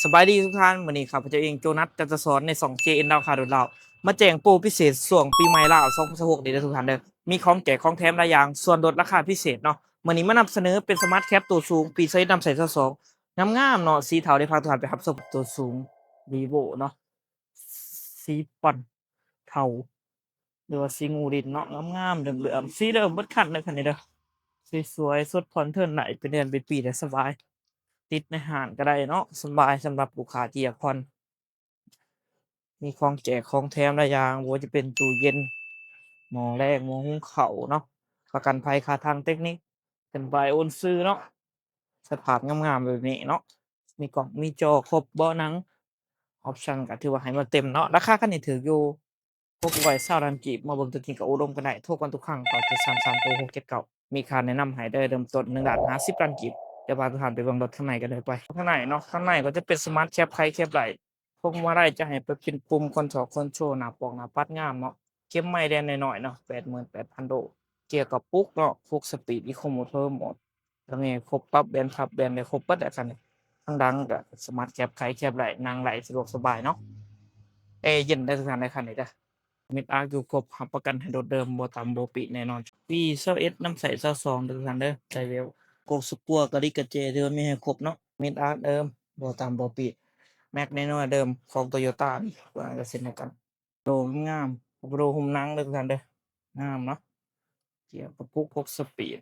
สบายดีทุกท่านวันนี้ครับพระเจ้าเองโจนัสจะสอนใน 2JN ดาวคาโดดดาวมาแจ้งโปรพิเศษส่วงปีใหม่ลาว2026นี้เด้อทุกท่านเด้อมีของแจกของแถมหลายอย่างส่วนลดราคาพิเศษเนาะมื้อนี้มานำเสนอเป็นสมาร์ทแคปตัวสูงปีไซส์นำใส่22งามๆเนาะสีเทาได้พาทุกท่านไปรับชมตัวสูง Vivo เนาะสีป่อนเทาหรือว่าสีงูดินเนาะงามๆเหลืองๆสีเดิมเบิดคันเลยคันนี้เด้อสวยๆสดผ่อนเทิร์นไหลเป็นเดือนเป็นปีได้สบายติดในห้างก็ได้เนาะสบายสำหรับลูกค้าที่อยากผ่อน มีของแจกของแถมหลายอย่างบ่ว่าจะเป็นตู้เย็นหม้อแรงหม้อหุงข้าวเนาะประกันภัยค่าทางเทคนิคเป็นใบโอนซื้อเนาะสภาพงามๆแบบนี้เนาะมีกล่องมีจอครบเบาะหนังออปชันก็ถือว่าให้มาเต็มเนาะราคาคันนี้ถูกอยู่620 ล้านกีบมาเบิ่งตัวจริงก็อุดมกันได้โทรกันทุกครั้งต่อ733โทร679มีค่าแนะนำให้เด้อเริ่มต้น1,50,000 ล้านกีบเดี๋ยวพาทุกท่านไปเบิ่งรถข้างในกันเลยไปข้างในเนาะข้างในก็จะเป็นสมาร์ตแคปไคแคปไหล พวกมาลัยจะให้ไปเป็นปุ่มคอนโซลคอนโทรลหน้าปกหน้าปัดงามเนาะเข็มไม้แดนน้อยๆเนาะ88,000โดเกียร์กับปุกเนาะพวก Speed Eco Motor หมดแล้วนี่ครบปรับแบนพับแบนได้ครบเบิดอะคันนี้ทั้งดังก็สมาร์ตแคปไขแคปได้นั่งได้สะดวกสบายเนาะแอร์เย็นได้ทุกคันในคันนี้เด้อมิดอาร์อยู่ครบรับประกันให้รถเดิมบ่ต่ำบ่ปิแน่นอนปี21น้ำใส22เด้อทุกท่านเด้อใจเวลโกสกัวกะลิกะเจเดิมมีให้ครบเนาะมิดอาร์เดิมบ่ต่ำบ่ปิ แม็กน้อยๆเดิมของ Toyota นี่ว่าจะเช่นเดียวกันโลงามโลหุ้มหนังเด้อทุกท่านเด้องามเนาะเกียร์กระปุก6สปีด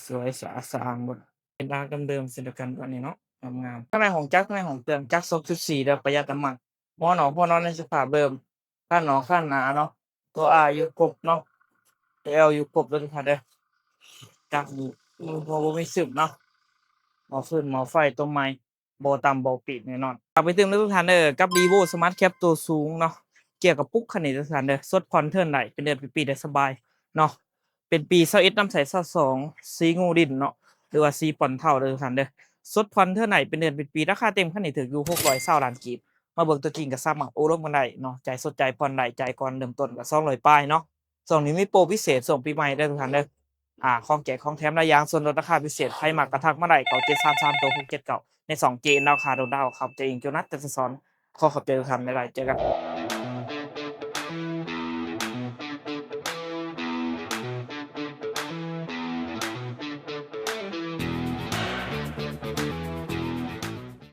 สวยๆสะอาดสะอ้านเบิดเป็นดากเดิมๆเช่นเดียวกันตัวนี้เนาะงามๆข้างในของจักรข้างในของเครื่องจักร2.4เด้อประหยัดน้ำมันหัวหนอนในสภาพเดิมข้างหนอข้างหนาเนาะตัว R อยู่ครบเนาะตัว L อยู่ครบเด้อทุกท่านเด้อจักรนี่บ่มีสึมเนาะ หม้อฟืนหม้อไฟตัวใหม่บ่ต่ำบ่ปิดแน่นอนฝากไปเติมเด้อทุกท่านเด้อกับ Vivo Smart Cap ตัวสูงเนาะเกี่ยวกับปุ๊กคันนี้เด้อทุกท่านเด้อสดผ่อนเทิร์นได้เป็นเดือนเป็นปีได้สบายเนาะเป็นปี21น้ำใส22สีงูดินเนาะหรือว่าสีป่อนเทาเด้อทุกท่านเด้อสดผ่อนเทิร์นได้เป็นเดือนเป็นปีราคาเต็มคันนี้ถูกอยู่620 ล้านกีบมาเบิ่งตัวจริงก็สามารถโอ้ร่วมกันได้เนาะจ่ายสดจ่ายผ่อนได้จ่ายก่อนเริ่มต้นก็200ปลายเนาะช่วงนี้มีโปรพิเศษส่งปีใหม่เด้อทุกท่านเด้อ ของแจกของแถมหลายอย่างส่วนลดราคาพิเศษใครมักกะทักมาได้เก้า733โต679ใน2เกณฑ์ดาวคาโดนดาวครับเจเองโจนัสจะสอนขอขอบใจทุกท่านหลายๆเจอกัน